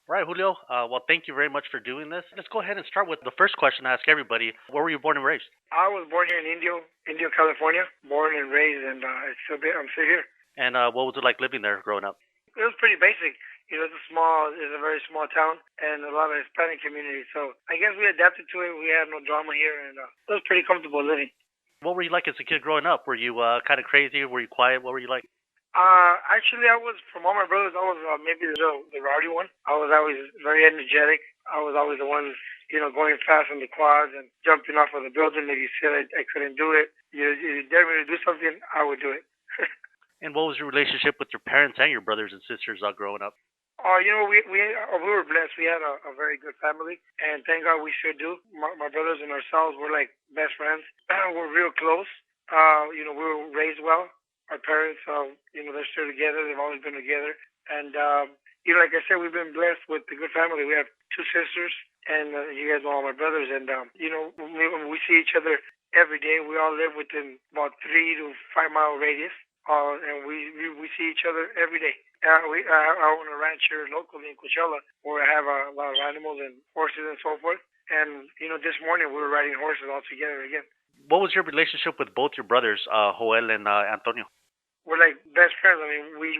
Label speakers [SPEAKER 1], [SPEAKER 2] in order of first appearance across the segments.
[SPEAKER 1] All right, Julio. Well, thank you very much for doing this. Let's go ahead and start with the first question I ask everybody. Where were you born and raised?
[SPEAKER 2] I was born here in Indio, California. Born and raised, and I'm still here.
[SPEAKER 1] And what was it like living there growing up?
[SPEAKER 2] It was pretty basic. It's a very small town, and a lot of Hispanic community. So I guess we adapted to it. We had no drama here, and it was pretty comfortable living.
[SPEAKER 1] What were you like as a kid growing up? Were you kind of crazy? Were you quiet? What were you like?
[SPEAKER 2] Actually, I was from all my brothers. I was maybe the rowdy one. I was always very energetic. I was always the one, going fast on the quads and jumping off of the building. If you said I couldn't do it, you dare me to do something, I would do it.
[SPEAKER 1] And what was your relationship with your parents and your brothers and sisters growing up?
[SPEAKER 2] We were blessed. We had a very good family, and thank God we sure do. My brothers and ourselves were like best friends. We're real close. We were raised well. Our parents, they're still together. They've always been together. And, like I said, we've been blessed with a good family. We have two sisters, and you guys know all my brothers. And, we see each other every day. We all live within about 3 to 5 mile radius, and we see each other every day. I own a ranch here locally in Coachella where I have a lot of animals and horses and so forth. And, this morning we were riding horses all together again.
[SPEAKER 1] What was your relationship with both your brothers, Joel and Antonio?
[SPEAKER 2] We're like best friends. We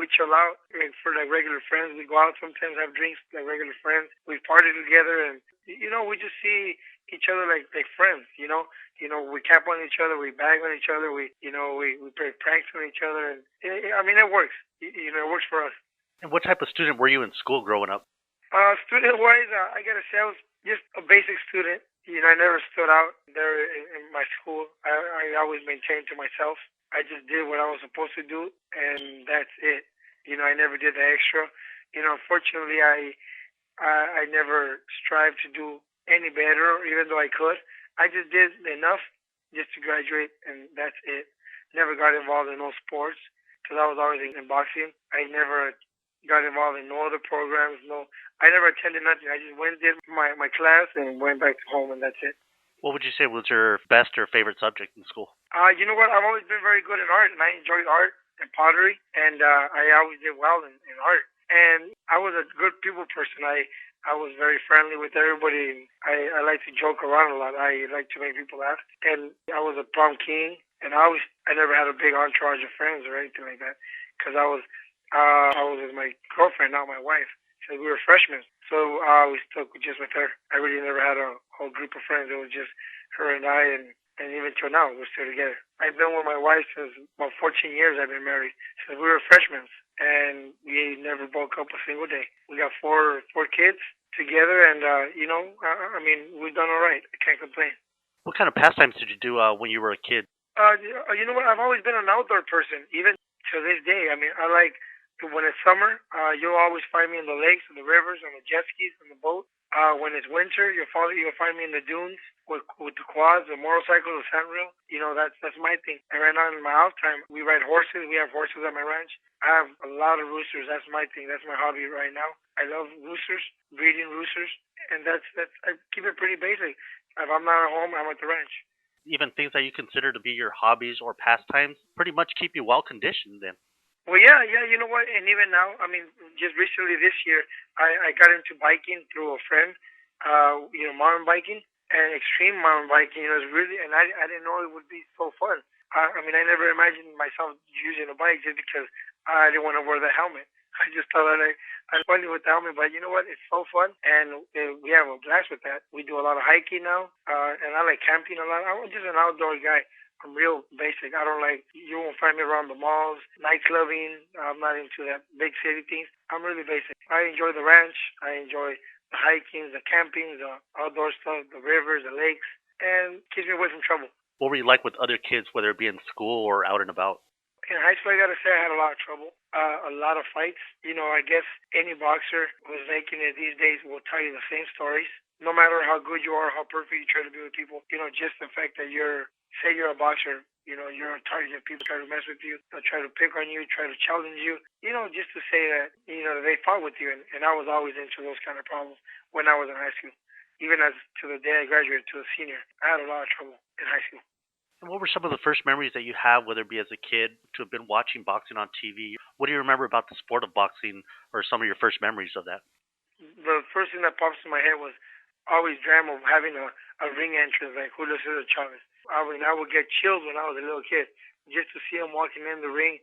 [SPEAKER 2] chill out like for like regular friends. We go out sometimes, have drinks like regular friends. We party together, and we just see each other like friends. We camp on each other, we bang on each other, we play pranks on each other, and it works. It works for us.
[SPEAKER 1] And what type of student were you in school growing up?
[SPEAKER 2] Student-wise, I gotta say I was just a basic student. I never stood out there in my school. I always maintained to myself. I just did what I was supposed to do, and that's it. I never did the extra. Fortunately, I never strived to do any better, even though I could. I just did enough just to graduate, and that's it. Never got involved in no sports because I was always in boxing. I never got involved in no other programs. No, I never attended nothing. I just went, did my class, and went back to home, and that's it.
[SPEAKER 1] What would you say was your best or favorite subject in school?
[SPEAKER 2] You know what? I've always been very good in art, and I enjoyed art and pottery, and I always did well in art. And I was a good people person. I was very friendly with everybody, and I like to joke around a lot. I like to make people laugh. And I was a prom king, and I never had a big entourage of friends or anything like that, because I was with my girlfriend, not my wife. So we were freshmen, so I always stuck just with her. I really never had a whole group of friends. It was just her and I, and even till now, we're still together. I've been with my wife since about 14 years. I've been married since we were freshmen, and we never broke up a single day. We got four kids together, and we've done all right. I can't complain.
[SPEAKER 1] What kind of pastimes did you do when you were a kid?
[SPEAKER 2] You know what? I've always been an outdoor person, even to this day. I like when it's summer. You'll always find me in the lakes and the rivers, on the jet skis, on the boat. When it's winter, you'll find me in the dunes with the quads, the motorcycles, the sand reel. That's my thing. And right now in my off time, we ride horses. We have horses at my ranch. I have a lot of roosters. That's my thing. That's my hobby right now. I love roosters, breeding roosters, and that's I keep it pretty basic. If I'm not at home, I'm at the ranch.
[SPEAKER 1] Even things that you consider to be your hobbies or pastimes pretty much keep you well conditioned then.
[SPEAKER 2] Well, yeah, you know what? And even now, just recently this year, I got into biking through a friend, mountain biking and extreme mountain biking. It was really, and I didn't know it would be so fun. I never imagined myself using a bike just because I didn't want to wear the helmet. I just thought I'm funny with the helmet, but you know what? It's so fun, and we have a blast with that. We do a lot of hiking now, and I like camping a lot. I'm just an outdoor guy. I'm real basic. You won't find me around the malls, nightclubbing. I'm not into that big city things. I'm really basic. I enjoy the ranch. I enjoy the hiking, the camping, the outdoor stuff, the rivers, the lakes, and keeps me away from trouble.
[SPEAKER 1] What were you like with other kids, whether it be in school or out and about?
[SPEAKER 2] In high school, I gotta say I had a lot of trouble, a lot of fights. I guess any boxer who's making it these days will tell you the same stories. No matter how good you are, how perfect you try to be with people, just the fact that say you're a boxer, you're a target. People try to mess with you, they'll try to pick on you, try to challenge you, just to say that, they fought with you. And I was always into those kind of problems when I was in high school. Even as to the day I graduated to a senior, I had a lot of trouble in high school.
[SPEAKER 1] And what were some of the first memories that you have, whether it be as a kid, to have been watching boxing on TV? What do you remember about the sport of boxing or some of your first memories of that?
[SPEAKER 2] the first thing that pops in my head was always dream of having a ring entrance like Julio Cesar Chavez. I mean, I would get chills when I was a little kid just to see him walking in the ring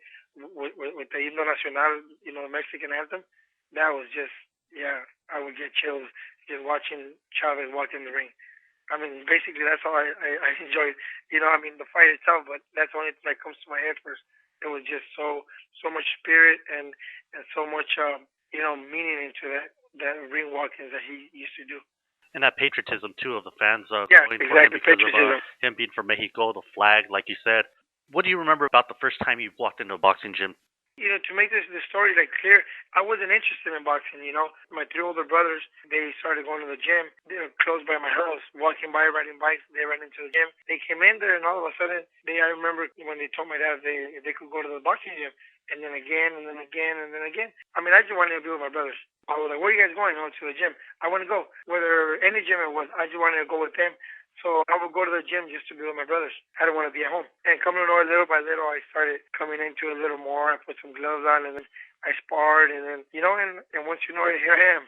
[SPEAKER 2] with the himno nacional, the Mexican anthem. That was just, yeah, I would get chills just watching Chavez walk in the ring. I mean, basically, that's all I enjoyed. I mean, the fight itself, but that's the only thing that comes to my head first. It was just so much spirit and so much meaning into that ring walkings that he used to do.
[SPEAKER 1] And that patriotism too of the fans
[SPEAKER 2] Yeah,
[SPEAKER 1] going for him
[SPEAKER 2] exactly,
[SPEAKER 1] because of
[SPEAKER 2] patriotism.
[SPEAKER 1] him being from Mexico, the flag, like you said. What do you remember about the first time you walked into a boxing gym?
[SPEAKER 2] To make this story like clear, I wasn't interested in boxing. My three older brothers, they started going to the gym. They were close by my house, walking by, riding bikes. They ran into the gym. They came in there, and all of a sudden, I remember when they told my dad they could go to the boxing gym, and then again, and then again, and then again. I mean, I just wanted to be with my brothers. I was like, "Where are you guys going?" "Oh, to the gym." "I want to go." Whether any gym it was, I just wanted to go with them. So I would go to the gym just to be with my brothers. I didn't want to be at home. And coming to know little by little, I started coming into it a little more. I put some gloves on, and then I sparred, and then, and once you know it, here I am.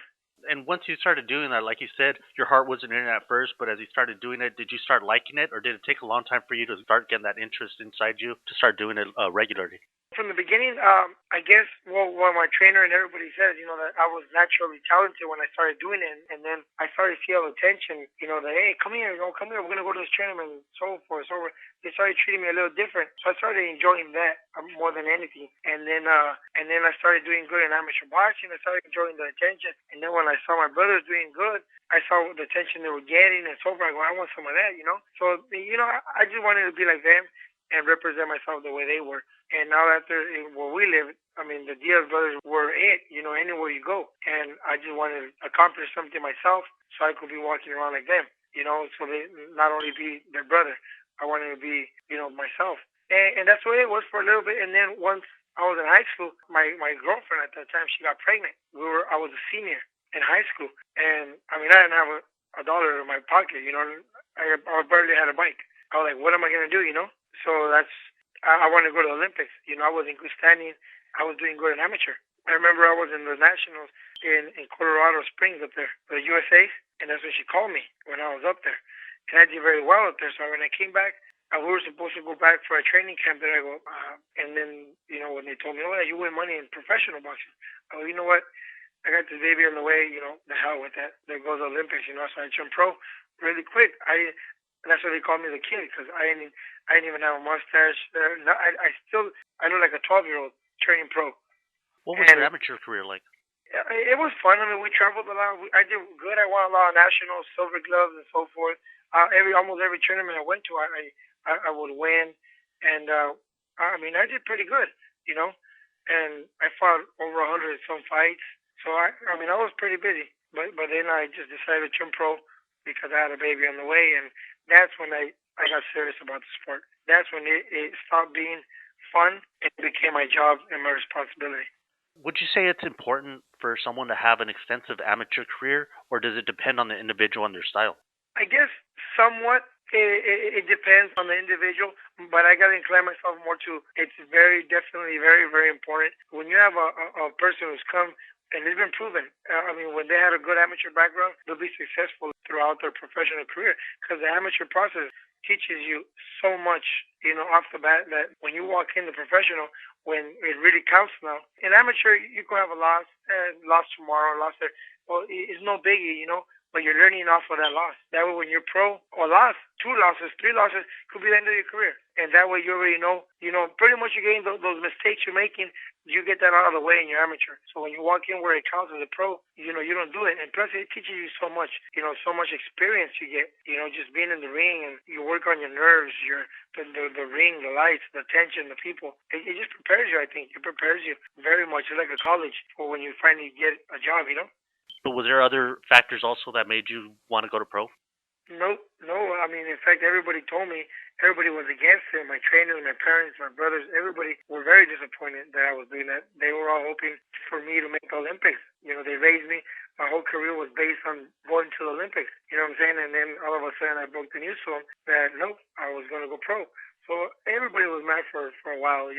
[SPEAKER 1] And once you started doing that, like you said, your heart wasn't in it at first, but as you started doing it, did you start liking it, or did it take a long time for you to start getting that interest inside you to start doing it regularly?
[SPEAKER 2] From the beginning, I guess what my trainer and everybody says, that I was naturally talented when I started doing it, and then I started to feel attention, that, hey, come here, come here, we're gonna go to this tournament, and so forth, so forth. They started treating me a little different, so I started enjoying that more than anything. And then I started doing good in amateur boxing. I started enjoying the attention, and then when I saw my brothers doing good, I saw the attention they were getting, and so forth. I go, I want some of that, So I just wanted to be like them and represent myself the way they were. And now after where we live, I mean, the Diaz brothers were it, anywhere you go. And I just wanted to accomplish something myself so I could be walking around like them, so they not only be their brother, I wanted to be, myself. And that's the way it was for a little bit. And then once I was in high school, my girlfriend at that time, she got pregnant. I was a senior in high school. And I mean, I didn't have a dollar in my pocket, I barely had a bike. I was like, what am I going to do, So I wanted to go to the Olympics. I was in good standing. I was doing good in amateur. I remember I was in the nationals in Colorado Springs up there, the USA, and that's when she called me when I was up there. And I did very well up there. So when I came back, we were supposed to go back for a training camp. There I go, and then when they told me, "Oh, yeah, you win money in professional boxing," oh, you know what? I got this baby on the way. The hell with that. There goes the Olympics. So I jumped pro really quick. That's why they called me the kid because I didn't even have a mustache. No, I look like a 12-year-old turning pro.
[SPEAKER 1] What was your amateur career like?
[SPEAKER 2] It was fun. I mean, we traveled a lot. I did good. I won a lot of nationals, silver gloves, and so forth. Almost every tournament I went to, I would win, and I mean, I did pretty good, And I fought over 100 and some fights. So I mean, I was pretty busy. But then I just decided to turn pro because I had a baby on the way, and that's when I got serious about the sport. That's when it stopped being fun and it became my job and my responsibility.
[SPEAKER 1] Would you say it's important for someone to have an extensive amateur career, or does it depend on the individual and their style?
[SPEAKER 2] I guess somewhat. It depends on the individual, but I got to incline myself more to it's definitely very, very important. When you have a person who's come, and it's been proven, I mean, when they had a good amateur background, they'll be successful throughout their professional career because the amateur process teaches you so much, off the bat that when you walk in the professional, when it really counts now. In amateur, you could have a loss, loss tomorrow, loss there. Well, it's no biggie, but you're learning off of that loss. That way, when you're pro or loss, 2 losses, 3 losses could be the end of your career. And that way, you already know, pretty much you're getting those mistakes you're making, you get that out of the way in your amateur. So when you walk in where it counts as a pro, you don't do it. And plus, it teaches you so much, so much experience you get, just being in the ring and you work on your nerves, the ring, the lights, the tension, the people. It just prepares you, I think. It prepares you very much. It's like a college for when you finally get a job,
[SPEAKER 1] But was there other factors also that made you want to go to pro?
[SPEAKER 2] No. I mean, in fact, everybody told me, everybody was against it. My trainers, my parents, my brothers, everybody were very disappointed that I was doing that. They were all hoping for me to make the Olympics. They raised me. My whole career was based on going to the Olympics. You know what I'm saying? And then all of a sudden I broke the news to them that, no, I was going to go pro. So everybody was mad for a while,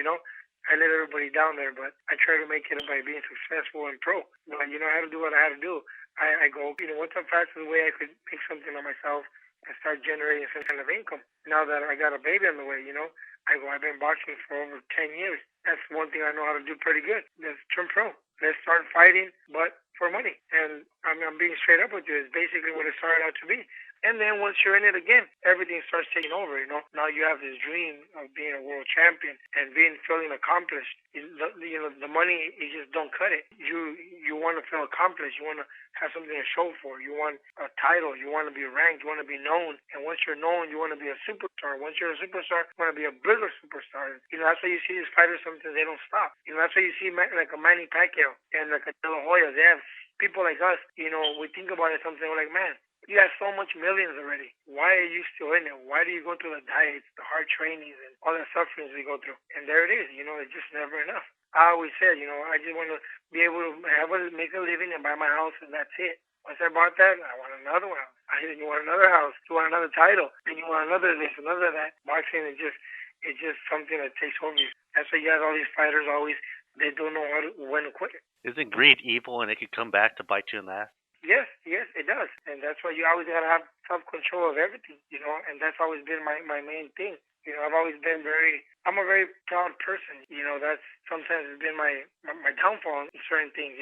[SPEAKER 2] I let everybody down there, but I try to make it by being successful and pro. But I had to do what I had to do. I go, what's the fastest way I could make something of myself and start generating some kind of income? Now that I got a baby on the way, I go, I've been boxing for over 10 years. That's one thing I know how to do pretty good. Let's turn pro. Let's start fighting, but for money. And I'm being straight up with you. It's basically what it started out to be. And then once you're in it again, everything starts taking over, Now you have this dream of being a world champion and feeling accomplished. The money, you just don't cut it. You want to feel accomplished. You want to have something to show for. You want a title. You want to be ranked. You want to be known. And once you're known, you want to be a superstar. Once you're a superstar, you want to be a bigger superstar. That's why you see these fighters, sometimes they don't stop. That's why you see like a Manny Pacquiao and like a De La Hoya. They have people like us, we think about it something, we're like, man, you have so much millions already. Why are you still in it? Why do you go through the diets, the hard trainings, and all the sufferings we go through? And there it is. It's just never enough. I always said, I just want to be able to make a living and buy my house, and that's it. Once I bought that, I want another one. You want another house. You want another title. And you want another this, another that. Boxing is just something that takes over you. That's why you have all these fighters always, they don't know when to quit.
[SPEAKER 1] Isn't greed evil and it could come back to bite you in the ass?
[SPEAKER 2] Yes, it does. And that's why you always got to have self-control of everything, and that's always been my main thing. I've always been I'm a very proud person. That's sometimes has been my downfall in certain things,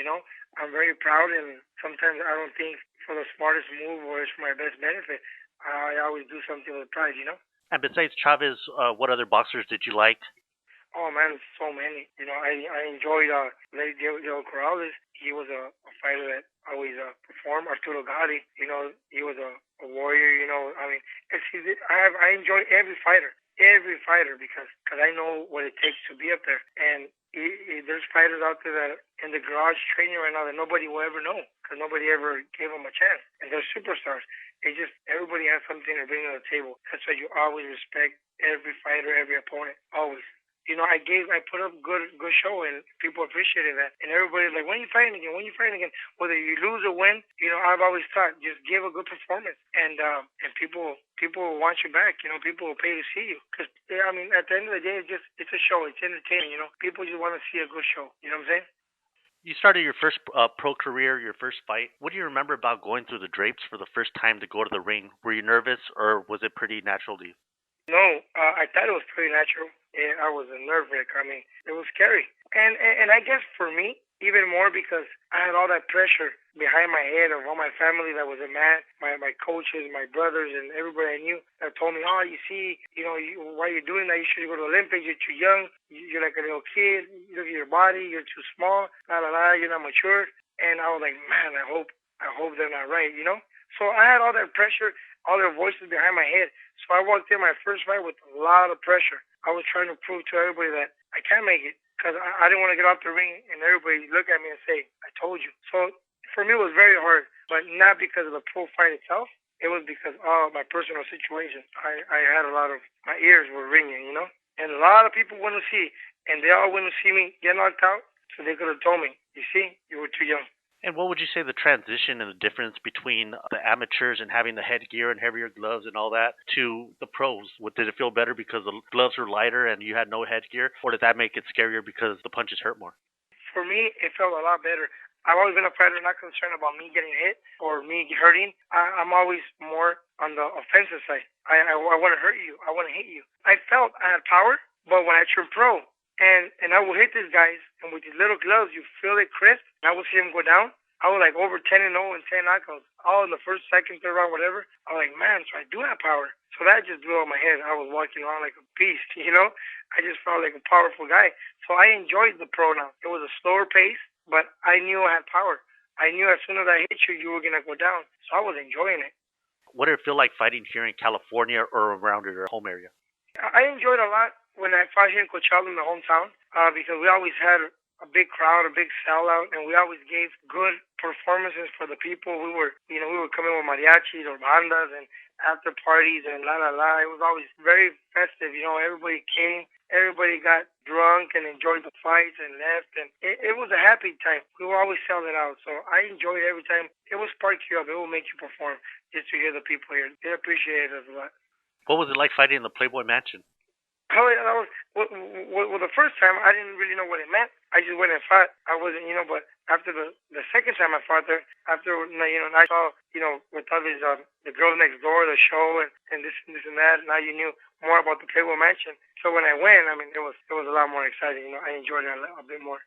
[SPEAKER 2] I'm very proud, and sometimes I don't think for the smartest move or it's for my best benefit. I always do something with pride,
[SPEAKER 1] And besides Chavez, what other boxers did you like?
[SPEAKER 2] Oh man, so many. I enjoyed Lady Diego Corrales. He was a fighter that always performed. Arturo Gatti, he was a warrior. I enjoy every fighter because I know what it takes to be up there. And there's fighters out there that in the garage training right now that nobody will ever know because nobody ever gave them a chance. And they're superstars. Everybody has something to bring to the table. That's why you always respect every fighter, every opponent, always. I put up good show and people appreciated that. And everybody's like, when are you fighting again? When are you fighting again? Whether you lose or win, I've always thought just give a good performance and people will want you back. People will pay to see you. Because, at the end of the day, it's a show. It's entertaining, People just want to see a good show. You know what I'm saying?
[SPEAKER 1] You started your first pro career, your first fight. What do you remember about going through the drapes for the first time to go to the ring? Were you nervous or was it pretty natural to you?
[SPEAKER 2] No, I thought it was pretty natural. Yeah, I was a nerve wreck. It was scary. And I guess for me, even more because I had all that pressure behind my head of all my family that was a man, my coaches, my brothers, and everybody I knew that told me, oh, you see, why you're doing that? You should go to the Olympics. You're too young. You're like a little kid. You look at your body. You're too small. You're not mature. And I was like, man, I hope they're not right, So I had all that pressure, all their voices behind my head. So I walked in my first fight with a lot of pressure. I was trying to prove to everybody that I can make it because I didn't want to get off the ring and everybody look at me and say, I told you. So for me, it was very hard, but not because of the pro fight itself. It was because of my personal situation. I had my ears were ringing, and a lot of people want to see, and they all want to see me get knocked out, so they could have told me, you see, you were too young.
[SPEAKER 1] And what would you say the transition and the difference between the amateurs and having the headgear and heavier gloves and all that to the pros? Did it feel better because the gloves were lighter and you had no headgear? Or did that make it scarier because the punches hurt more?
[SPEAKER 2] For me, it felt a lot better. I've always been a fighter not concerned about me getting hit or me hurting. I'm always more on the offensive side. I want to hurt you. I want to hit you. I felt I had power, but when I turned pro, and I would hit these guys, and with these little gloves, you feel it crisp, and I would see them go down. I was like over 10-0 and 10 knockouts, all in the first, second, third round, whatever. I was like, man, so I do have power. So that just blew out my head. I was walking around like a beast, I just felt like a powerful guy. So I enjoyed the pro now. It was a slower pace, but I knew I had power. I knew as soon as I hit you, you were going to go down. So I was enjoying it.
[SPEAKER 1] What did it feel like fighting here in California or around your home area?
[SPEAKER 2] I enjoyed a lot when I fought here in Coachella in the hometown because we always had a big crowd, a big sellout, and we always gave good performances for the people. We were coming with mariachis or bandas and after parties and la la la. It was always very festive. Everybody came, everybody got drunk and enjoyed the fights and left, and it was a happy time. We were always selling out, so I enjoyed every time. It will spark you up. It will make you perform just to hear the people here. They appreciate it a lot.
[SPEAKER 1] What was it like fighting in the Playboy Mansion?
[SPEAKER 2] Oh, yeah, that was well. The first time I didn't really know what it meant. I just went and fought. I wasn't, but after the second time I fought there, after and I saw, with others, the girl next door, the show, and this and that. Now you knew more about the Playboy Mansion. So when I went, I mean, it was a lot more exciting. I enjoyed it a bit more.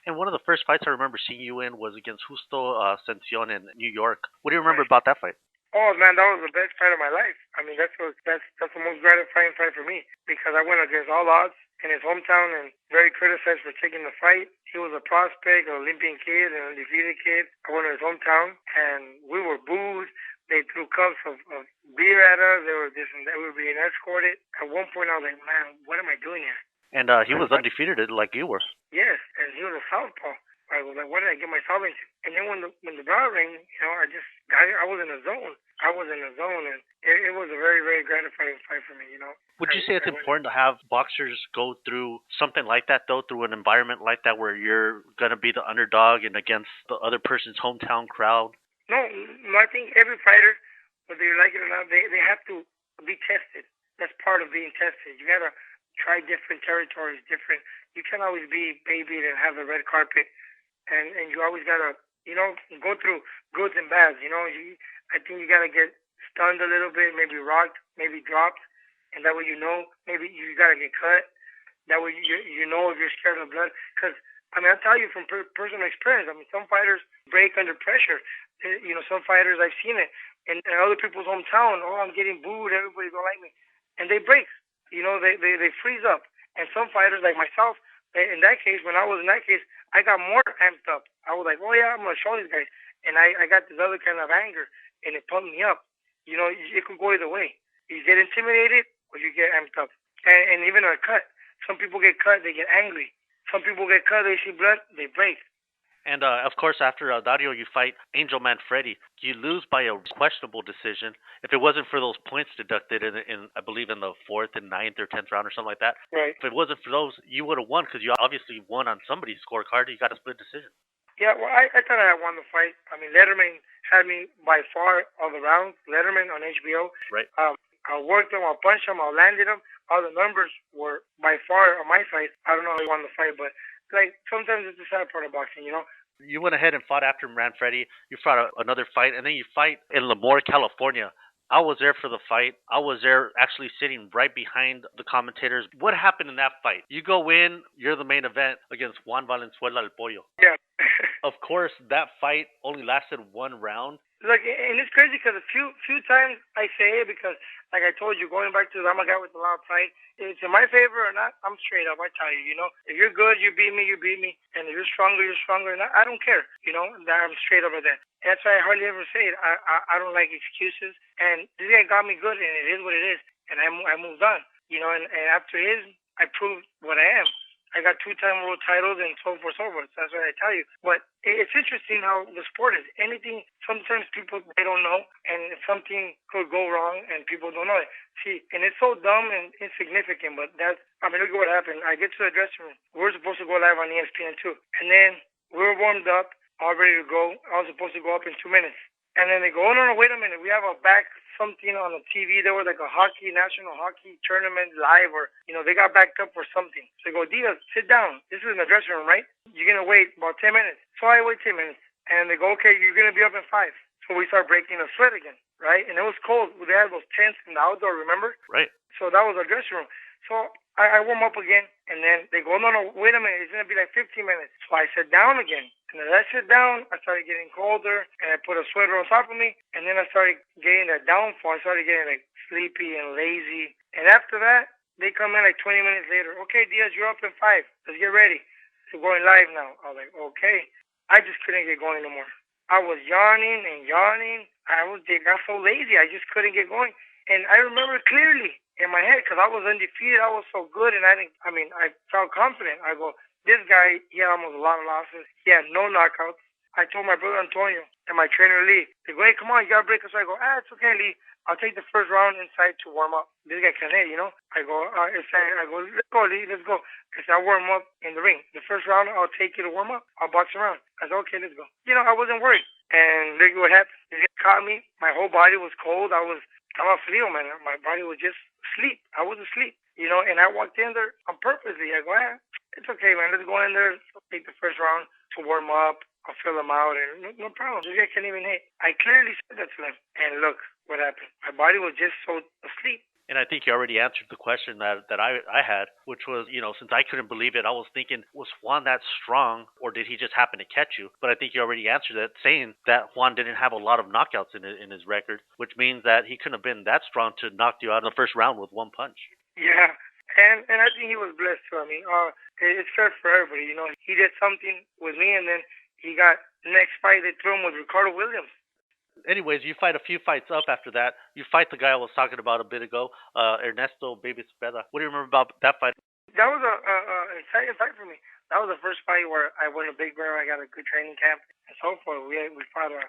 [SPEAKER 1] And one of the first fights I remember seeing you in was against Justo Ascension in New York. What do you remember
[SPEAKER 2] Right.
[SPEAKER 1] about that fight?
[SPEAKER 2] Oh man, that was the best fight of my life. I mean, that's the most gratifying fight for me because I went against all odds in his hometown and very criticized for taking the fight. He was a prospect, an Olympian kid, an undefeated kid. I went to his hometown and we were booed. They threw cups of beer at us. They were this and that. We were being escorted. At one point, I was like, man, what am I doing here?
[SPEAKER 1] And he was undefeated like you were.
[SPEAKER 2] Yes, and he was a southpaw. I was like, what did I get myself into? And then when the bell rang, I was in a zone. I was in a zone, and it was a very, very gratifying fight for me.
[SPEAKER 1] Would you say it's important to have boxers go through something like that, though, through an environment like that where you're going to be the underdog and against the other person's hometown crowd?
[SPEAKER 2] No, I think every fighter, whether you like it or not, they have to be tested. That's part of being tested. You got to try different territories, different. You can't always be babied and have the red carpet, and you always gotta, go through goods and bads. I think you gotta get stunned a little bit, maybe rocked, maybe dropped, and that way maybe you gotta get cut. That way you know if you're scared of blood. Because I mean, I'll tell you from personal experience. I mean, some fighters break under pressure. Some fighters I've seen it in other people's hometown. Oh, I'm getting booed. Everybody don't like me, and they break. They freeze up. And some fighters like myself, in that case, when I was in that case, I got more amped up. I was like, oh yeah, I'm gonna show these guys, and I got this other kind of anger, and it pumped me up. It could go either way. You get intimidated or you get amped up, and even a cut. Some people get cut, they get angry. Some people get cut, they see blood, they break.
[SPEAKER 1] And of course, after Dario, you fight Angel Manfredi. You lose by a questionable decision. If it wasn't for those points deducted in I believe in the fourth and ninth or 10th round or something like that,
[SPEAKER 2] Right.
[SPEAKER 1] if it wasn't for those, you would have won because you obviously won on somebody's scorecard. You got a split decision.
[SPEAKER 2] Yeah, well, I thought I had won the fight. I mean, Letterman had me by far all the rounds. Letterman on HBO.
[SPEAKER 1] Right.
[SPEAKER 2] I worked him, I punched him, I landed him. All the numbers were by far on my side. I don't know how he won the fight, but like sometimes it's the sad part of boxing.
[SPEAKER 1] You went ahead and fought after Manfredi. You fought another fight, and then you fight in Lemoore, California. I was there for the fight. I was there actually sitting right behind the commentators. What happened in that fight? You go in, you're the main event against Juan Valenzuela El Pollo.
[SPEAKER 2] Yeah.
[SPEAKER 1] Of course, that fight only lasted one round.
[SPEAKER 2] Look, and it's crazy because a few times I say it because, like I told you, going back to I'm a guy with a lot of pride. It's in my favor or not, I'm straight up. I tell you, if you're good, you beat me, and if you're stronger, you're stronger. And I don't care, that I'm straight up with that. And that's why I hardly ever say it. I don't like excuses. And this guy got me good, and it is what it is. And I moved on, and after his, I proved what I am. I got 2-time world titles and so forth, so forth. That's what I tell you. But it's interesting how the sport is. Anything, sometimes people, they don't know, and something could go wrong, and people don't know it. See, and it's so dumb and insignificant, but look at what happened. I get to the dressing room. We're supposed to go live on ESPN too. And then we were warmed up, all ready to go. I was supposed to go up in 2 minutes. And then they go, oh, no, wait a minute. We have a back something on the TV. There was like a national hockey tournament live, or, they got backed up for something. So they go, Diaz, sit down. This is in the dressing room, right? You're going to wait about 10 minutes. So I wait 10 minutes. And they go, okay, you're going to be up in 5. So we start breaking a sweat again, right? And it was cold. They had those tents in the outdoor, remember?
[SPEAKER 1] Right.
[SPEAKER 2] So that was our dressing room. So I warm up again, and then they go, no, wait a minute. It's going to be like 15 minutes. So I sit down again. And as I sit down, I started getting colder, and I put a sweater on top of me, and then I started getting that downfall. I started getting like sleepy and lazy. And after that, they come in like 20 minutes later. Okay, Diaz, you're up in 5. Let's get ready. So going live now. I was like, okay. I just couldn't get going no more. I was yawning and yawning. I got so lazy. I just couldn't get going. And I remember clearly in my head because I was undefeated. I was so good, and I felt confident. I go, this guy, he had almost a lot of losses. He had no knockouts. I told my brother Antonio and my trainer Lee, they go, hey, come on, you got to break us. So I go, it's okay, Lee. I'll take the first round inside to warm up. This guy can hit, I go, let's go, Lee, let's go. Because I warm up in the ring. The first round, I'll take you to warm up. I'll box around. I said, okay, let's go. I wasn't worried. And look what happened. This guy caught me. My whole body was cold. I was frío, man. My body was just asleep. I was asleep. And I walked in there on purposely. I go, it's okay, man. Let's go in there, take the first round to warm up. I'll fill them out, and no problem. This guy can't even hit. I clearly said that to them. And look what happened. My body was just so asleep.
[SPEAKER 1] And I think you already answered the question that I had, which was, since I couldn't believe it, I was thinking, was Juan that strong, or did he just happen to catch you? But I think you already answered it, saying that Juan didn't have a lot of knockouts in his record, which means that he couldn't have been that strong to knock you out in the first round with one punch.
[SPEAKER 2] Yeah. And I think he was blessed too. I mean, it's fair for everybody. He did something with me, and then he got next fight they threw him with Ricardo Williams.
[SPEAKER 1] Anyways, you fight a few fights up after that. You fight the guy I was talking about a bit ago, Ernesto Baby Cepeda. What do you remember about that fight?
[SPEAKER 2] That was a exciting fight for me. That was the first fight where I won a big bear. I got a good training camp and so forth. We fought a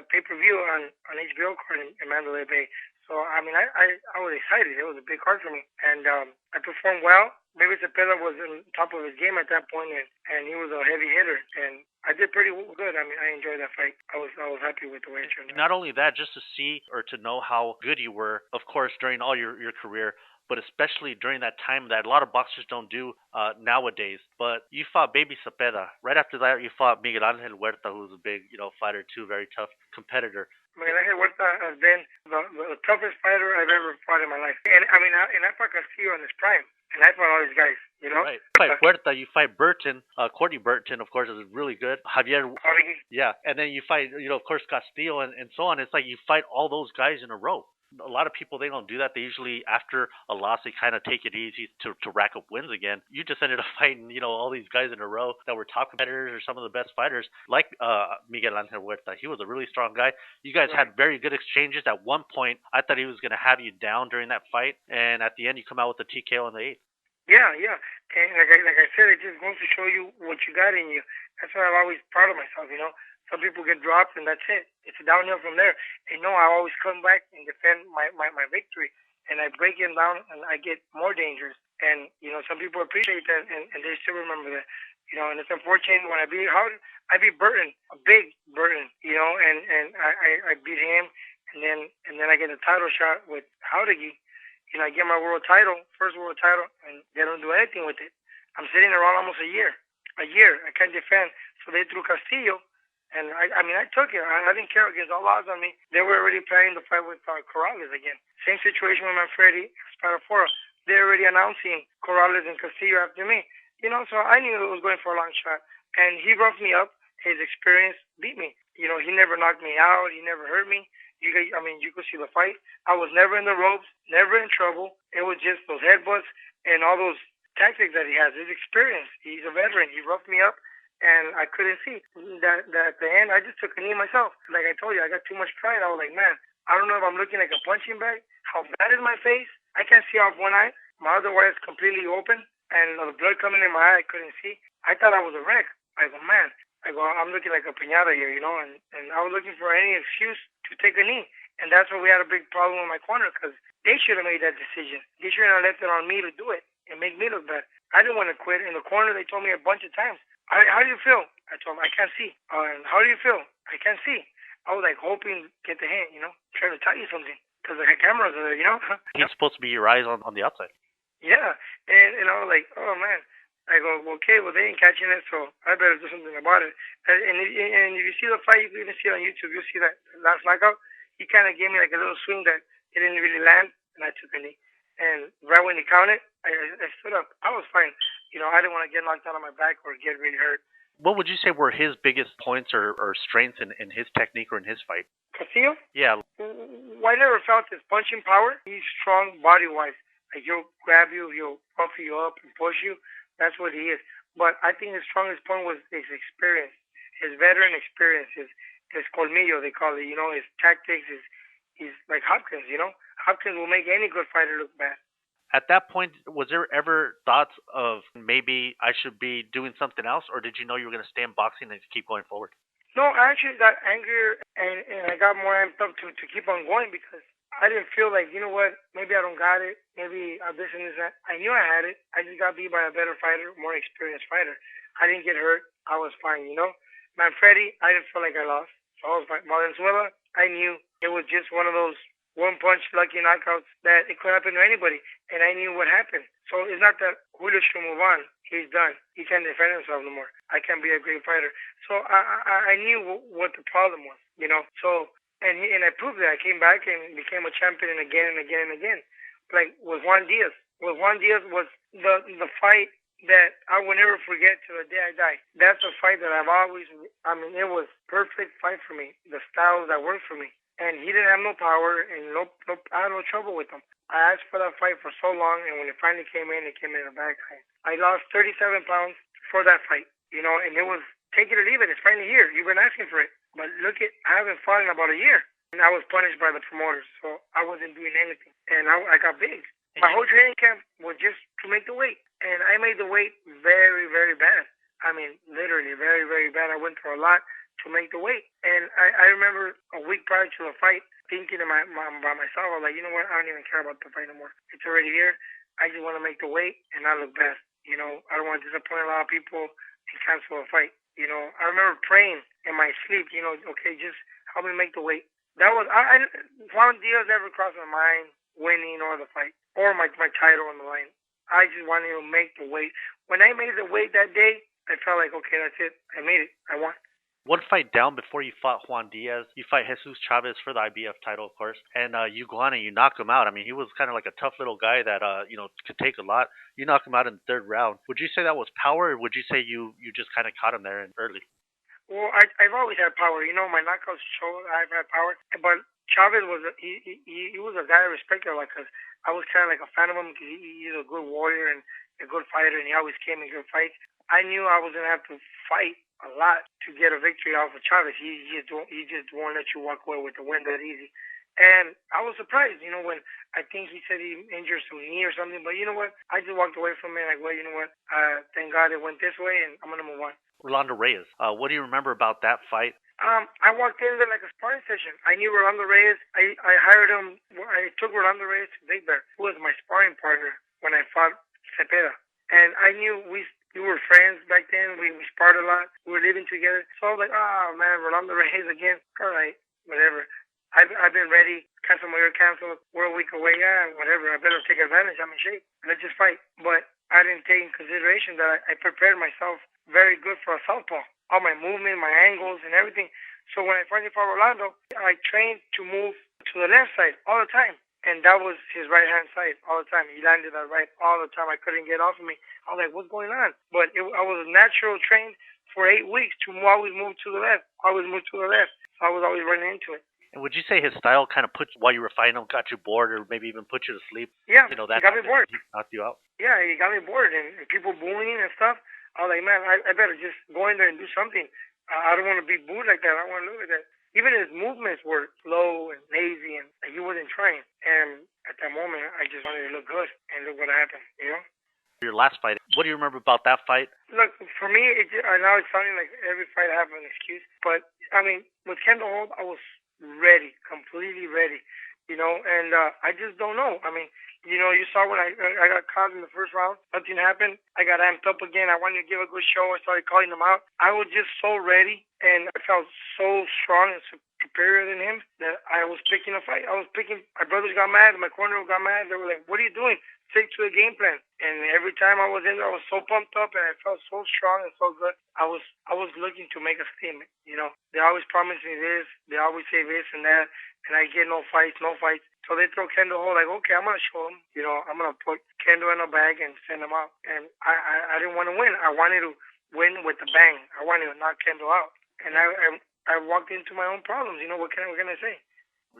[SPEAKER 2] pay-per-view on HBO card in Mandalay Bay. So, I mean, I was excited. It was a big card for me. And I performed well. Baby Cepeda was on top of his game at that point, and he was a heavy hitter. And I did pretty good. I mean, I enjoyed that fight. I was happy with the way it turned out.
[SPEAKER 1] Not only that, just to see or to know how good you were, of course, during all your career, but especially during that time that a lot of boxers don't do nowadays. But you fought Baby Cepeda. Right after that, you fought Miguel Angel Huerta, who's a big, fighter too, very tough competitor.
[SPEAKER 2] Miguel Angel Huerta has been the toughest fighter I've ever fought in my life. And I mean, and I fought Castillo in his prime. And I fought all these guys,
[SPEAKER 1] Right. You fight Huerta, you fight Burton. Courtney Burton, of course, is really good. Javier. Yeah. And then you fight, of course, Castillo and so on. It's like you fight all those guys in a row. A lot of people, they don't do that. They usually, after a loss, they kind of take it easy to rack up wins again. You just ended up fighting, all these guys in a row that were top competitors or some of the best fighters, like Miguel Angel Huerta. He was a really strong guy. You guys had very good exchanges. At one point, I thought he was going to have you down during that fight, and at the end, you come out with a TKO in the 8th.
[SPEAKER 2] Yeah. And like I said, it just goes to show you what you got in you. That's why I'm always proud of myself, Some people get dropped and that's it. It's downhill from there. And I always come back and defend my victory. And I break him down and I get more dangerous. And, some people appreciate that and they still remember that. And it's unfortunate when I beat Burton, a big Burton, and I beat him and then I get a title shot with Jauregui. I get my first world title, and they don't do anything with it. I'm sitting around almost a year. I can't defend. So they threw Castillo. And I took it. I didn't care against all odds on me. They were already planning to fight with Corrales again. Same situation with Manfredi, Spadafora. They're already announcing Corrales and Castillo after me. So I knew it was going for a long shot. And he roughed me up. His experience beat me. He never knocked me out. He never hurt me. You could see the fight. I was never in the ropes, never in trouble. It was just those headbutts and all those tactics that he has. His experience. He's a veteran. He roughed me up. And I couldn't see that at the end. I just took a knee myself. Like I told you, I got too much pride. I was like, man, I don't know if I'm looking like a punching bag. How bad is my face? I can't see off one eye. My other eye is completely open. And the blood coming in my eye, I couldn't see. I thought I was a wreck. I go, man. I'm looking like a piñata here, And I was looking for any excuse to take a knee. And that's where we had a big problem with my corner because they should have made that decision. They shouldn't have left it on me to do it and make me look bad. I didn't want to quit. In the corner, they told me a bunch of times, how do you feel? I told him, I can't see. And how do you feel? I can't see. I was like hoping to get the hint, trying to tell you something. Because the cameras are there,
[SPEAKER 1] It's supposed to be your eyes on the outside.
[SPEAKER 2] Yeah. And I was like, oh, man. I go, okay, well, they ain't catching it, so I better do something about it. And if you see the fight, you can even see it on YouTube. You'll see that last knockout. He kind of gave me like a little swing that it didn't really land, and I took a knee. And right when he counted, I stood up. I was fine. I didn't want to get knocked out on my back or get really hurt.
[SPEAKER 1] What would you say were his biggest points or strengths in his technique or in his fight?
[SPEAKER 2] Castillo?
[SPEAKER 1] Yeah.
[SPEAKER 2] Well, I never felt his punching power. He's strong body-wise. Like, he'll grab you, he'll puff you up and push you. That's what he is. But I think his strongest point was his experience, his veteran experience, his colmillo, they call it, his tactics, he's like Hopkins, Hopkins will make any good fighter look bad.
[SPEAKER 1] At that point, was there ever thoughts of maybe I should be doing something else, or did you know you were going to stay in boxing and keep going forward?
[SPEAKER 2] No, I actually got angrier, and I got more amped up to keep on going because I didn't feel like, maybe I don't got it, maybe this and this and that. I knew I had it. I just got beat by a better fighter, more experienced fighter. I didn't get hurt. I was fine, Manfredi, I didn't feel like I lost. So I was fine. Valenzuela, I knew it was just one of those one punch lucky knockouts that it could happen to anybody, and I knew what happened. So it's not that Julio should move on. He's done. He can't defend himself no more. I can't be a great fighter. So I knew what the problem was, you know. So and I proved that. I came back and became a champion again and again and again. Like with Juan Diaz. With Juan Diaz was the fight that I will never forget till the day I die. That's a fight that I've always. I mean, it was perfect fight for me. The styles that worked for me. And he didn't have no power, and I had no trouble with him. I asked for that fight for so long, and when it finally came in, it came in a bad time. I lost 37 pounds for that fight, you know, and it was take it or leave it. It's finally here. You've been asking for it. But look I haven't fought in about a year. And I was punished by the promoters, so I wasn't doing anything. And I got big. My whole training camp was just to make the weight. And I made the weight very, very bad. I mean, literally very, very bad. I went through a lot to make the weight. And I remember a week prior to the fight thinking to by myself, I was like, you know what, I don't even care about the fight no more. It's already here. I just want to make the weight and I look best. You know, I don't want to disappoint a lot of people and cancel a fight. You know, I remember praying in my sleep, you know, okay, just help me make the weight. That was, Juan Diaz never crossed my mind winning or the fight or my title on the line. I just wanted to make the weight. When I made the weight that day, I felt like, okay, that's it. I made it. I won.
[SPEAKER 1] One fight down before you fought Juan Diaz, you fight Jesus Chavez for the IBF title, of course, and you go on and you knock him out. I mean, he was kind of like a tough little guy that, could take a lot. You knock him out in the third round. Would you say that was power, or would you say you just kind of caught him there early?
[SPEAKER 2] Well, I've always had power. You know, my knockouts show I've had power. But Chavez he was a guy I respected, like, cause I was kind of like a fan of him because he's a good warrior and a good fighter, and he always came in good fights. I knew I was gonna have to fight a lot to get a victory off of Chavez. He just won't let you walk away with the win that easy. And I was surprised, you know, when I think he said he injured some knee or something. But you know what? I just walked away from it like, well, you know what? Thank God it went this way, and I'm gonna move on.
[SPEAKER 1] Rolando Reyes. What do you remember about that fight?
[SPEAKER 2] I walked in there like a sparring session. I knew Rolando Reyes. I hired him. I took Rolando Reyes to Big Bear, who was my sparring partner when I fought Cepeda. And I knew we were friends back then. We sparred a lot. We were living together. So I was like, oh, man, Rolando Reyes again. All right, whatever. I've been ready. Casamigos canceled. We're a week away. Yeah, whatever. I better take advantage. I'm in shape. Let's just fight. But I didn't take in consideration that I prepared myself very good for a southpaw. All my movement, my angles, and everything. So when I finally fought Rolando, I trained to move to the left side all the time. And that was his right-hand side all the time. He landed that right all the time. I couldn't get off of me. I was like, what's going on? But I was natural trained for 8 weeks to always move to the left. Always move to the left. So I was always running into it.
[SPEAKER 1] And would you say his style kind of while you were fighting him, got you bored or maybe even put you to sleep?
[SPEAKER 2] Yeah,
[SPEAKER 1] you know,
[SPEAKER 2] that got me bored.
[SPEAKER 1] He knocked you out?
[SPEAKER 2] Yeah, he got me bored. And people booing and stuff. I was like, man, I better just go in there and do something. I don't want to be booed like that. I don't want to look like that. Even his movements were slow and lazy, and he wasn't trying. And at that moment, I just wanted to look good, and look what happened, you know?
[SPEAKER 1] Your last fight, what do you remember about that fight?
[SPEAKER 2] Look, for me, now it's sounding like every fight I have an excuse. But, I mean, with Kendall Holt, I was ready, completely ready, you know? And I just don't know. I mean, you know, you saw when I got caught in the first round. Nothing happened. I got amped up again. I wanted to give a good show. I started calling them out. I was just so ready, and I felt so strong and superior than him that I was picking a fight. My brothers got mad. My corner got mad. They were like, what are you doing? Stick to the game plan. And every time I was in there, I was so pumped up, and I felt so strong and so good. I was looking to make a statement, you know. They always promise me this. They always say this and that, and I get no fights. So they throw Kendall Holt, like, okay, I'm going to show him. You know, I'm going to put Kendall in a bag and send him out. And I didn't want to win. I wanted to win with the bang. I wanted to knock Kendall out. And I walked into my own problems. You know, what can I say?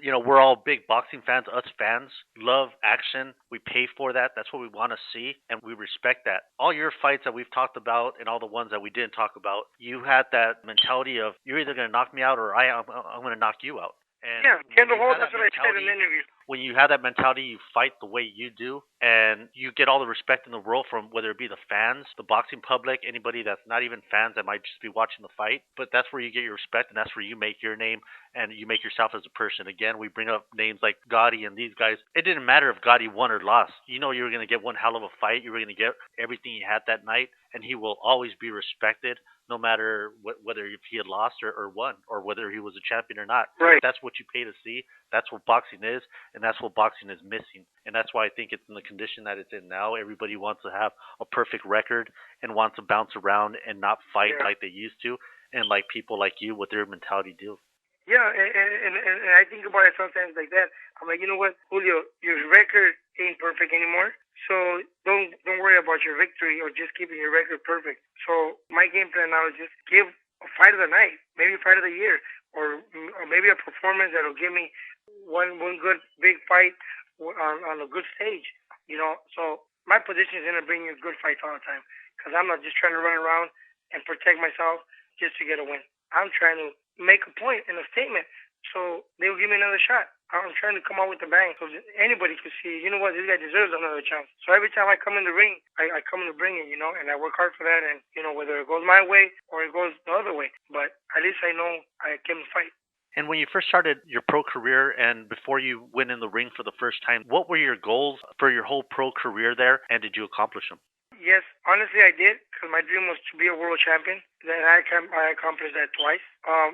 [SPEAKER 1] You know, we're all big boxing fans. Us fans love action. We pay for that. That's what we want to see, and we respect that. All your fights that we've talked about and all the ones that we didn't talk about, you had that mentality of you're either going to knock me out or I'm going to knock you out. And
[SPEAKER 2] yeah, Kendall Holt, that's what I said in the interview.
[SPEAKER 1] When you have that mentality, you fight the way you do, and you get all the respect in the world from whether it be the fans, the boxing public, anybody that's not even fans that might just be watching the fight. But that's where you get your respect, and that's where you make your name and you make yourself as a person. Again, we bring up names like Gotti and these guys. It didn't matter if Gotti won or lost. You know you were going to get one hell of a fight. You were going to get everything he had that night, and he will always be respected no matter whether if he had lost or won, or whether he was a champion or not.
[SPEAKER 2] Right.
[SPEAKER 1] That's what you pay to see. That's what boxing is, and that's what boxing is missing. And that's why I think it's in the condition that it's in now. Everybody wants to have a perfect record and wants to bounce around and not fight like they used to, and like people like you with their mentality do.
[SPEAKER 2] Yeah, and I think about it sometimes like that. I'm like, you know what, Julio, your record ain't perfect anymore. So don't worry about your victory or just keeping your record perfect. So my game plan now is just give a fight of the night, maybe a fight of the year, or maybe a performance that'll give me one good big fight on a good stage. You know, so my position is going to bring you good fights all the time because I'm not just trying to run around and protect myself just to get a win. I'm trying to make a point and a statement so they'll give me another shot. I'm trying to come out with a bang so anybody could see, you know what, this guy deserves another chance. So every time I come in the ring, I come to bring it, you know, and I work hard for that. And, you know, whether it goes my way or it goes the other way, but at least I know I can fight.
[SPEAKER 1] And when you first started your pro career and before you went in the ring for the first time, what were your goals for your whole pro career there, and did you accomplish them?
[SPEAKER 2] Yes, honestly, I did, because my dream was to be a world champion. Then I accomplished that twice.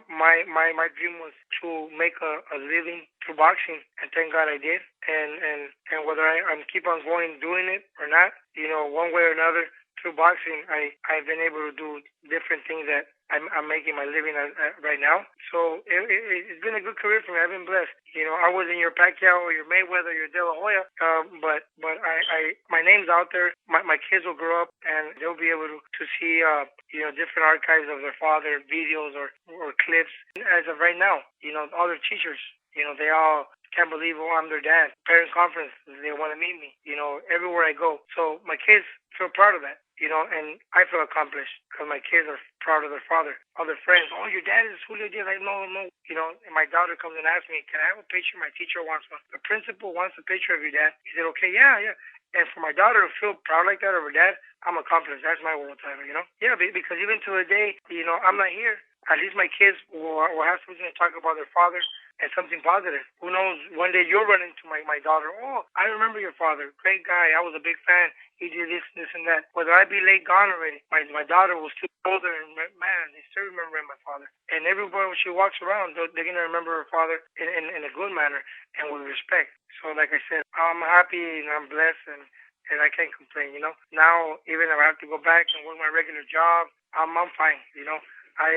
[SPEAKER 2] My dream was to make a living through boxing, and thank God I did. And whether I'm keep on going doing it or not, you know, one way or another, through boxing, I've been able to do different things that I'm making my living right now. So it's been a good career for me. I've been blessed. You know, I wasn't your Pacquiao or your Mayweather, your De La Hoya, but my name's out there. My kids will grow up and they'll be able to see you know, different archives of their father, videos or clips. As of right now, you know, all their teachers, you know, they all can't believe, oh, I'm their dad. Parent conference, they want to meet me, you know, everywhere I go. So my kids feel proud of that, you know, and I feel accomplished because my kids are proud of their father. Other friends, oh, your dad is Julio Diaz. Like, no, you know, and my daughter comes and asks me, can I have a picture? My teacher wants one. The principal wants a picture of your dad. He said, okay, yeah. And for my daughter to feel proud like that of her dad, I'm accomplished. That's my world title, you know? Yeah, because even to the day, you know, I'm not here, at least my kids will have something to talk about their father and something positive. Who knows, one day you'll run into my daughter. Oh, I remember your father. Great guy. I was a big fan. He did this, and that. Whether I be late gone already, my daughter was still older, and man, they still remember my father. And everywhere she walks around, they're going to remember her father in a good manner and with respect. So like I said, I'm happy and I'm blessed, and I can't complain, you know. Now, even if I have to go back and work my regular job, I'm fine, you know. I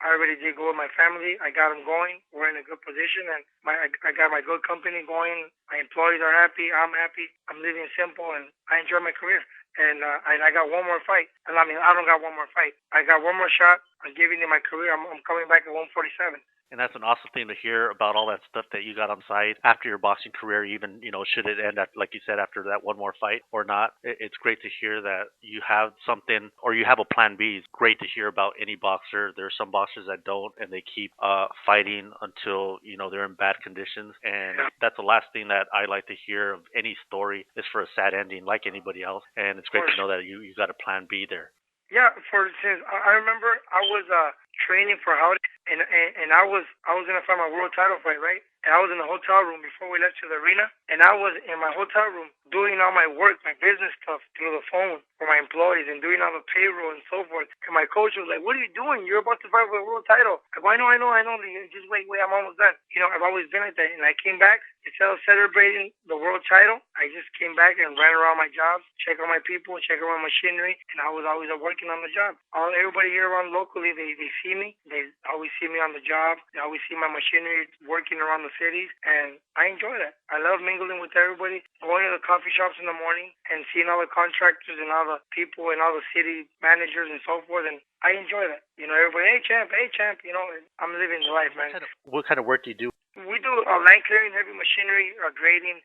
[SPEAKER 2] already did go with my family. I got them going. We're in a good position, and I got my good company going. My employees are happy. I'm happy. I'm living simple, and I enjoy my career. And I got one more fight. And I mean, I don't got one more fight. I got one more shot. I'm giving you my career. I'm coming back at 147.
[SPEAKER 1] And that's an awesome thing to hear about all that stuff that you got on side after your boxing career, even, you know, should it end, at, like you said, after that one more fight or not. It's great to hear that you have something or you have a plan B. It's great to hear about any boxer. There are some boxers that don't, and they keep fighting until, you know, they're in bad conditions. And that's the last thing that I like to hear of any story is for a sad ending like anybody else. And it's great to know that you got a plan B there.
[SPEAKER 2] Yeah, for instance, I remember I was training for Howdy, and I was gonna fight my world title fight, right? And I was in the hotel room before we left to the arena, and I was in my hotel room doing all my work, my business stuff through the phone for my employees and doing all the payroll and so forth. And my coach was like, "What are you doing? You're about to fight for the world title." I go, I know. Just wait, I'm almost done. You know, I've always been like that. And I came back, instead of celebrating the world title, I just came back and ran around my jobs, check on my people, check around machinery, and I was always working on the job. Everybody here around locally, they see me. They always see me on the job. They always see my machinery working around the cities, and I enjoy that. I love mingling with everybody, going to the coffee shops in the morning and seeing all the contractors and all the people and all the city managers and so forth, and I enjoy that. You know, everybody, hey champ, you know, I'm living the life, man.
[SPEAKER 1] What kind of work do you do?
[SPEAKER 2] We do land clearing, heavy machinery, grading,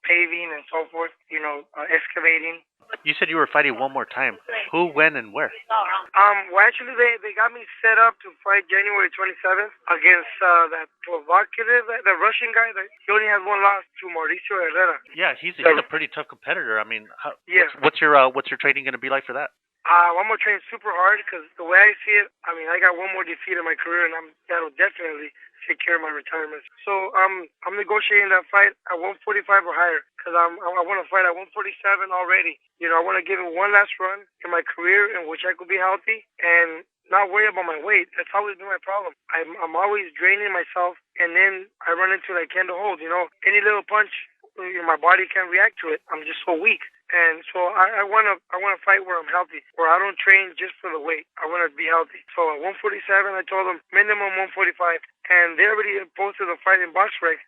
[SPEAKER 2] paving, and so forth. You know, excavating.
[SPEAKER 1] You said you were fighting one more time. Who, when, and where?
[SPEAKER 2] Well, actually, they got me set up to fight January 27th against that provocative, the Russian guy. That he only has one loss to Mauricio Herrera.
[SPEAKER 1] Yeah, he's a pretty tough competitor. I mean,
[SPEAKER 2] Yeah.
[SPEAKER 1] what's your training going to be like for that?
[SPEAKER 2] I'm gonna train super hard because the way I see it, I mean, I got one more defeat in my career, and that'll definitely secure my retirement. So I'm negotiating that fight at 145 or higher because I want to fight at 147 already. You know, I want to give it one last run in my career in which I could be healthy and not worry about my weight. That's always been my problem. I'm always draining myself, and then I run into like Kendall Holt. You know, any little punch, my body can't react to it. I'm just so weak. And so I wanna fight where I'm healthy, where I don't train just for the weight. I wanna be healthy. So at 147, I told them minimum 145, and they already posted a fight in BoxRec,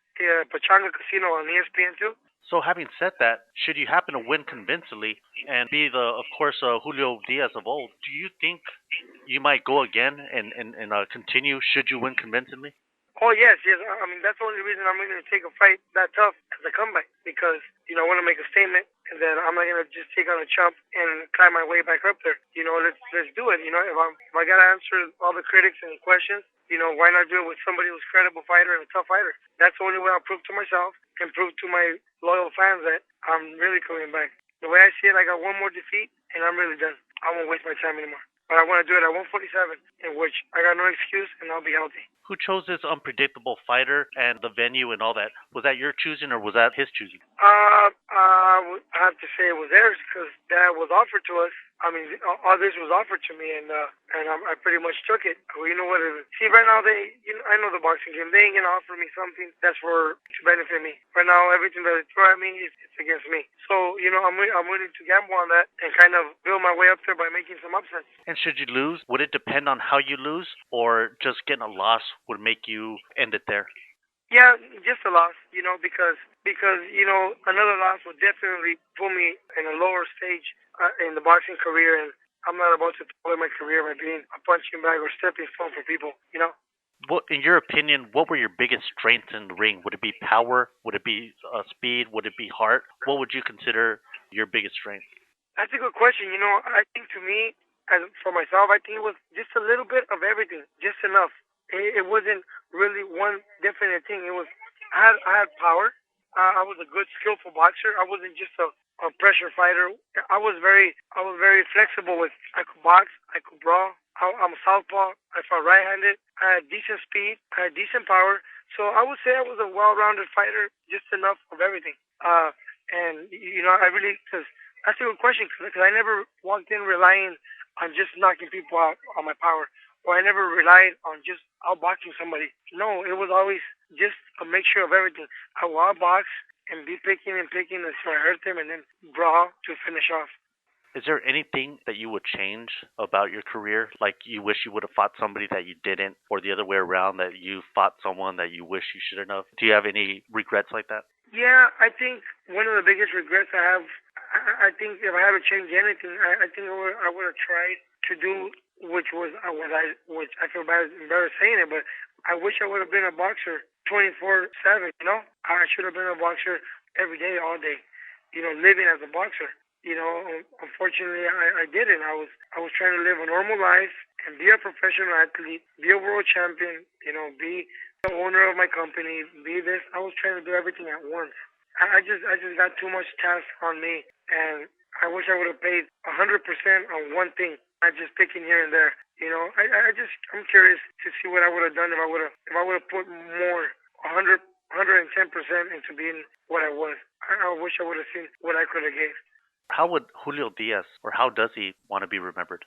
[SPEAKER 2] Pachanga Casino on ESPN too.
[SPEAKER 1] So having said that, should you happen to win convincingly and be of course, Julio Diaz of old, do you think you might go again and continue should you win convincingly?
[SPEAKER 2] Oh yes, yes. I mean that's the only reason I'm going to take a fight that tough as a comeback because I want to make a statement, and then I'm not going to just take on a chump and climb my way back up there. Let's do it. If I got to answer all the critics and questions, why not do it with somebody who's a credible fighter and a tough fighter? That's the only way I'll prove to myself and prove to my loyal fans that I'm really coming back. The way I see it, I got one more defeat, and I'm really done. I won't waste my time anymore. But I want to do it at 147, in which I got no excuse, and I'll be healthy.
[SPEAKER 1] Who chose this unpredictable fighter and the venue and all that? Was that your choosing or was that his choosing?
[SPEAKER 2] I have to say it was theirs because that was offered to us. I mean, all this was offered to me, and I pretty much took it. Well, you know what? See, right now I know the boxing game. They ain't gonna offer me something that's to benefit me. Right now, everything that they throw at me it's against me. So I'm willing to gamble on that and kind of build my way up there by making some upsets.
[SPEAKER 1] And should you lose, would it depend on how you lose, or just getting a loss would make you end it there?
[SPEAKER 2] Yeah, just a loss, because another loss would definitely put me in a lower stage in the boxing career, and I'm not about to throw away my career by being a punching bag or stepping stone for people.
[SPEAKER 1] What, in your opinion, what were your biggest strengths in the ring? Would it be power? Would it be speed? Would it be heart? What would you consider your biggest strength?
[SPEAKER 2] That's a good question. I think to me, for myself, I think it was just a little bit of everything, just enough. It wasn't really one definite thing. I had power. I was a good, skillful boxer. I wasn't just a pressure fighter. I was very flexible with. I could box. I could brawl. I'm a southpaw. I fought right-handed. I had decent speed. I had decent power. So I would say I was a well-rounded fighter, just enough of everything. And I really because that's a good question because I never walked in relying on just knocking people out on my power. Or I never relied on just outboxing somebody. No, it was always just a mixture of everything. I will outbox and be picking until I hurt them and then brawl to finish off.
[SPEAKER 1] Is there anything that you would change about your career? Like you wish you would have fought somebody that you didn't, or the other way around, that you fought someone that you wish you shouldn't have? Do you have any regrets like that?
[SPEAKER 2] Yeah, I think one of the biggest regrets I have, I think if I had to change anything, I think I would have tried to do which I feel bad embarrassed saying it, but I wish I would have been a boxer 24/7. I should have been a boxer every day, all day. Living as a boxer. Unfortunately, I didn't. I was trying to live a normal life and be a professional athlete, be a world champion. Be the owner of my company, be this. I was trying to do everything at once. I just got too much task on me, and I wish I would have paid 100% on one thing, not just picking here and there. I'm curious to see what I would have done if I would have put more, 110% into being what I was. I wish I would have seen what I could have gave.
[SPEAKER 1] How would Julio Diaz, or how does he want to be remembered?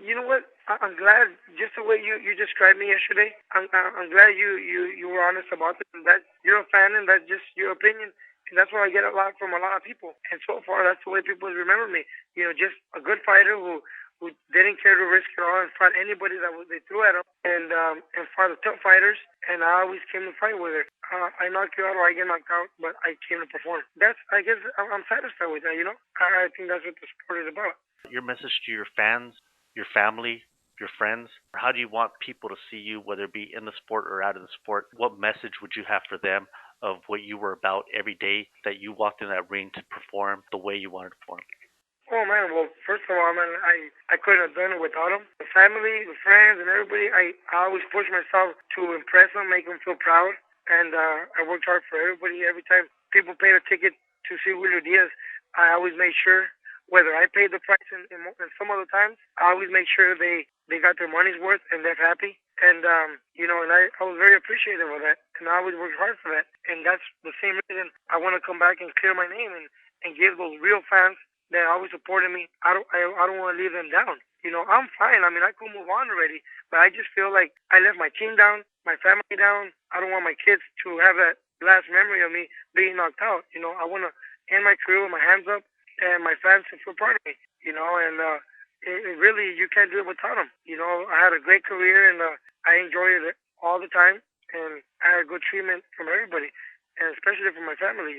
[SPEAKER 2] You know what? I'm glad just the way you described me yesterday. I'm glad you were honest about it. And that you're a fan, and that's just your opinion. And that's what I get a lot from a lot of people. And so far, that's the way people remember me. Just a good fighter who didn't care to risk it all and fought anybody that they threw at him, and fought the tough fighters. And I always came to fight with it. I knock you out or I get knocked out, but I came to perform. I guess I'm satisfied with that. I think that's what the sport is about.
[SPEAKER 1] Your message to your fans, your family, your friends, how do you want people to see you, whether it be in the sport or out of the sport? What message would you have for them of what you were about every day that you walked in that ring to perform the way you wanted to perform?
[SPEAKER 2] Oh man, well first of all, man, I couldn't have done it without them. The family, the friends, and everybody. I always push myself to impress them, make them feel proud, and I worked hard for everybody. Every time people paid a ticket to see Julio Diaz, I always made sure, whether I paid the price and some other times, I always make sure they got their money's worth and they're happy. And and I was very appreciative of that, and I always worked hard for that. And that's the same reason I want to come back and clear my name and give those real fans that always supported me. I don't want to leave them down. I'm fine. I mean, I could move on already, but I just feel like I left my team down, my family down. I don't want my kids to have that last memory of me being knocked out. I want to end my career with my hands up and my fans to feel proud of me. And it really, you can't do it without them. I had a great career and I enjoyed it all the time, and I had good treatment from everybody, and especially from my family.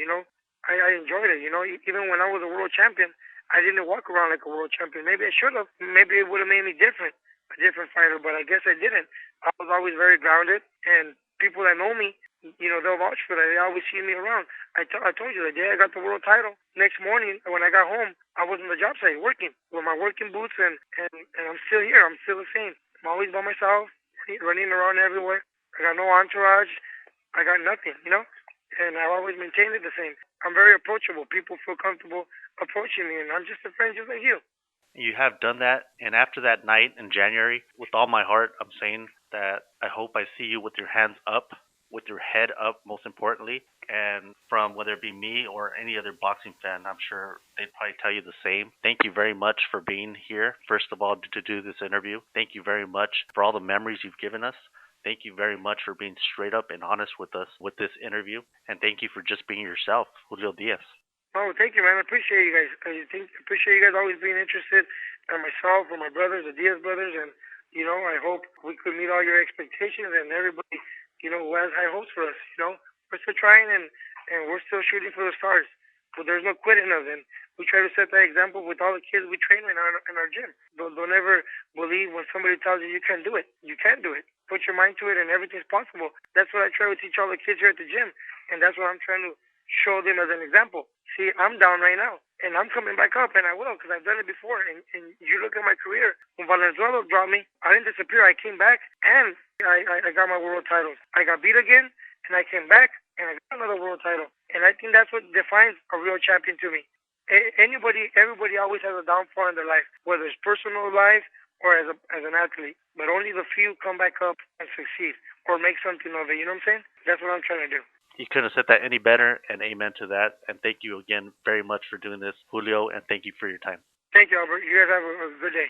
[SPEAKER 2] I enjoyed it. Even when I was a world champion, I didn't walk around like a world champion. Maybe I should have. Maybe it would have made me different, a different fighter. But I guess I didn't. I was always very grounded, and people that know me, they'll vouch for that. They always see me around. I told you the day I got the world title. Next morning, when I got home, I was on the job site working with my working boots, and I'm still here. I'm still the same. I'm always by myself, running around everywhere. I got no entourage. I got nothing. And I've always maintained it the same. I'm very approachable. People feel comfortable approaching me, and I'm just a friend just like you.
[SPEAKER 1] You have done that, and after that night in January, with all my heart, I'm saying that I hope I see you with your hands up, with your head up, most importantly. And from whether it be me or any other boxing fan, I'm sure they'd probably tell you the same. Thank you very much for being here, first of all, to do this interview. Thank you very much for all the memories you've given us. Thank you very much for being straight up and honest with us with this interview. And thank you for just being yourself, Julio Diaz.
[SPEAKER 2] Oh, thank you, man. I appreciate you guys. Appreciate you guys always being interested in myself or my brothers, the Diaz brothers. And, I hope we could meet all your expectations and everybody, who has high hopes for us. We're still trying and we're still shooting for the stars. But there's no quitting us. And we try to set that example with all the kids we train right now in our gym. Don't ever believe when somebody tells you you can't do it. You can do it. Put your mind to it and everything's possible. That's what I try to teach all the kids here at the gym. And that's what I'm trying to show them as an example. See, I'm down right now, and I'm coming back up, and I will, because I've done it before. And you look at my career, when Valenzuela dropped me, I didn't disappear. I came back, and I got my world titles. I got beat again, and I came back, and I got another world title. And I think that's what defines a real champion to me. Everybody always has a downfall in their life, whether it's personal life or as an athlete. But only the few come back up and succeed or make something of it. You know what I'm saying? That's what I'm trying to do.
[SPEAKER 1] You couldn't have said that any better, and amen to that. And thank you again very much for doing this, Julio, and thank you for your time.
[SPEAKER 2] Thank you, Albert. You guys have a good day.